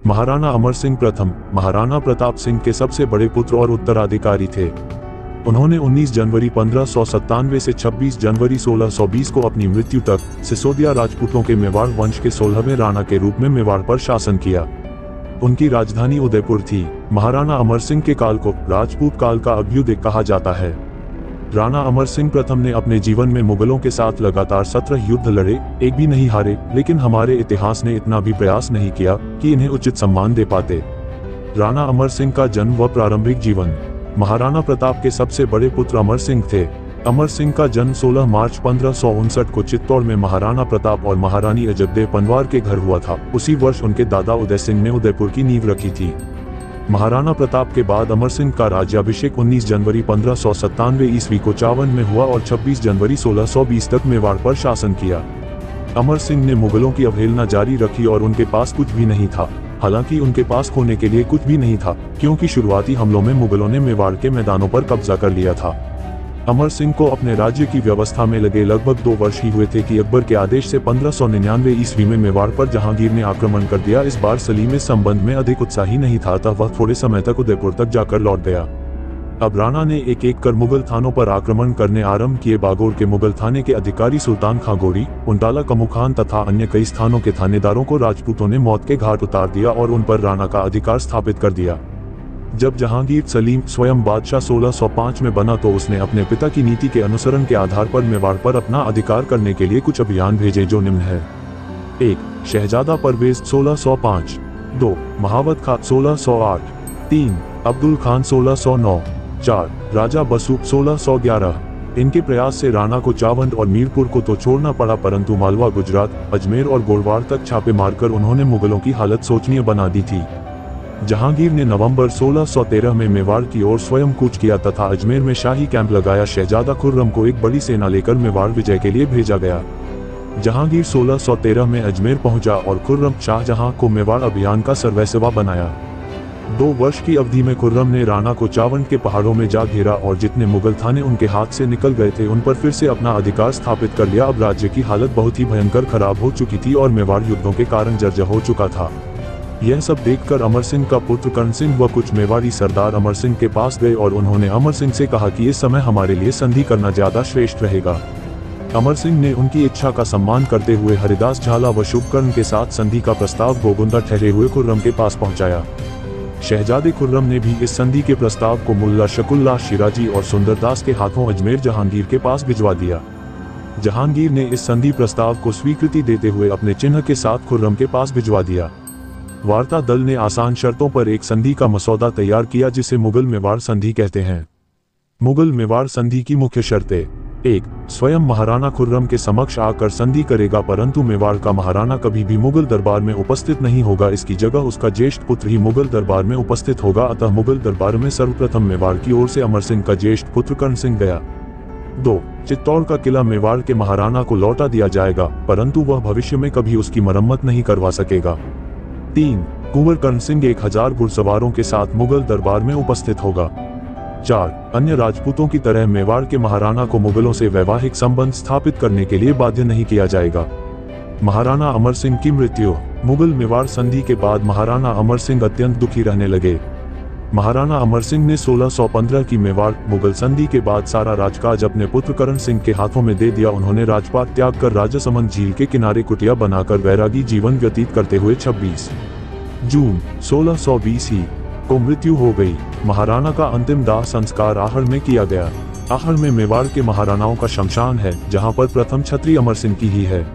महाराणा अमर सिंह प्रथम महाराणा प्रताप सिंह के सबसे बड़े पुत्र और उत्तराधिकारी थे। उन्होंने 19 जनवरी 1597 से 26 जनवरी 1620 को अपनी मृत्यु तक सिसोदिया राजपूतों के मेवाड़ वंश के 16वें राणा के रूप में मेवाड़ पर शासन किया। उनकी राजधानी उदयपुर थी। महाराणा अमर सिंह के काल को राजपूत काल का अभ्युदय कहा जाता है। राणा अमर सिंह प्रथम ने अपने जीवन में मुगलों के साथ लगातार 17 युद्ध लड़े, एक भी नहीं हारे, लेकिन हमारे इतिहास ने इतना भी प्रयास नहीं किया कि इन्हें उचित सम्मान दे पाते। राणा अमर सिंह का जन्म व प्रारंभिक जीवन। महाराणा प्रताप के सबसे बड़े पुत्र अमर सिंह थे। अमर सिंह का जन्म 16 मार्च 1559 को चित्तौड़ में महाराणा प्रताप और महारानी अजबदेव पनवार के घर हुआ था। उसी वर्ष उनके दादा उदय सिंह ने उदयपुर की नींव रखी थी। महाराणा प्रताप के बाद अमर सिंह का राज्याभिषेक 19 जनवरी 1597 ईस्वी को चावन में हुआ और 26 जनवरी 1620 तक मेवाड़ पर शासन किया। अमर सिंह ने मुगलों की अवहेलना जारी रखी और उनके पास कुछ भी नहीं था। हालांकि उनके पास खोने के लिए कुछ भी नहीं था, क्योंकि शुरुआती हमलों में मुगलों ने मेवाड़ के मैदानों पर कब्जा कर लिया था। अमर सिंह को अपने राज्य की व्यवस्था में लगे लगभग 2 वर्ष ही हुए थे कि अकबर के आदेश से 1599 ईस्वी में मेवाड़ पर जहांगीर ने आक्रमण कर दिया। इस बार सलीम इस संबंध में अधिक उत्साही नहीं था, अतः वह थोड़े समय तक उदयपुर तक जाकर लौट गया। अब राणा ने एक एक कर मुगल थानों पर आक्रमण करने आरंभ किए। बागोर के मुगल थाने के अधिकारी सुल्तान खां गोरी, उनताला कमू खान तथा अन्य कई स्थानों के थानेदारों को राजपूतों ने मौत के घाट उतार दिया और उन पर राणा का अधिकार स्थापित कर दिया। जब जहांगीर सलीम स्वयं बादशाह 1605 में बना तो उसने अपने पिता की नीति के अनुसरण के आधार पर मेवाड़ पर अपना अधिकार करने के लिए कुछ अभियान भेजे, जो निम्न है। 1. शहजादा परवेज 1605। 2. महावत खां 1608। 3. अब्दुल खान 1609। 4. राजा बसु 1611। इनके प्रयास से राणा को चावंद और मीरपुर को तो छोड़ना पड़ा, परंतु मालवा, गुजरात, अजमेर और गोरवाड़ तक छापे मारकर उन्होंने मुगलों की हालत शोचनीय बना दी थी। जहांगीर ने नवंबर 1613 में मेवाड़ की ओर स्वयं कूच किया तथा अजमेर में शाही कैंप लगाया। शहजादा खुर्रम को एक बड़ी सेना लेकर मेवाड़ विजय के लिए भेजा गया। जहांगीर 1613 में अजमेर पहुंचा और खुर्रम शाहजहां को मेवाड़ अभियान का सर्वेसवा बनाया। 2 वर्ष की अवधि में खुर्रम ने राणा को चावंद के पहाड़ों में जा घेरा और जितने मुगल थाने उनके हाथ से निकल गए थे उन पर फिर से अपना अधिकार स्थापित कर लिया। अब राज्य की हालत बहुत ही भयंकर खराब हो चुकी थी और मेवाड़ युद्धों के कारण जर्जर हो चुका था। यह सब देखकर अमर सिंह का पुत्र कर्ण सिंह व कुछ मेवाड़ी सरदार अमर सिंह के पास गए और उन्होंने अमर सिंह से कहा कि इस समय हमारे लिए संधि करना ज्यादा श्रेष्ठ रहेगा। अमर सिंह ने उनकी इच्छा का सम्मान करते हुए हरिदास झाला व शुभकर्ण के साथ संधि का प्रस्ताव गोगुंदा ठहरे हुए खुर्रम के पास पहुंचाया। शहजादे खुर्रम ने भी इस संधि के प्रस्ताव को मुल्ला शकुल्ला शिराजी और सुंदरदास के हाथों अजमेर जहांगीर के पास भिजवा दिया। जहांगीर ने इस संधि प्रस्ताव को स्वीकृति देते हुए अपने चिन्ह के साथ खुर्रम के पास भिजवा दिया। वार्ता दल ने आसान शर्तों पर एक संधि का मसौदा तैयार किया, जिसे मुगल मेवाड़ संधि कहते हैं। मुगल मेवाड़ संधि की मुख्य शर्तें: 1. स्वयं महाराणा खुर्रम के समक्ष आकर संधि करेगा, परंतु मेवाड़ का महाराणा कभी भी मुगल दरबार में उपस्थित नहीं होगा। इसकी जगह उसका ज्येष्ठ पुत्र ही मुगल दरबार में उपस्थित होगा। अतः मुगल दरबार में सर्वप्रथम मेवाड़ की ओर से अमर सिंह का ज्येष्ठ पुत्र कर्ण सिंह गया। 2. चित्तौड़ का किला मेवाड़ के महाराणा को लौटा दिया जाएगा, परंतु वह भविष्य में कभी उसकी मरम्मत नहीं करवा सकेगा। 3. कुंवर कर्ण सिंह 1000 घुड़सवारों के साथ मुगल दरबार में उपस्थित होगा। 4. अन्य राजपूतों की तरह मेवाड़ के महाराणा को मुगलों से वैवाहिक संबंध स्थापित करने के लिए बाध्य नहीं किया जाएगा। महाराणा अमर सिंह की मृत्यु। मुगल मेवाड़ संधि के बाद महाराणा अमर सिंह अत्यंत दुखी रहने लगे। महाराणा अमर सिंह ने 1615 की मेवाड़ मुगल संधि के बाद सारा राजकाज अपने पुत्र कर्ण सिंह के हाथों में दे दिया। उन्होंने राजपाट त्याग कर राजासमंद झील के किनारे कुटिया बनाकर वैरागी जीवन व्यतीत करते हुए 26 जून 1620 को मृत्यु हो गई। महाराणा का अंतिम दाह संस्कार आहड़ में किया गया। आहड़ में मेवाड़ के महाराणाओं का शमशान है, जहां पर प्रथम छत्री अमर सिंह की ही है।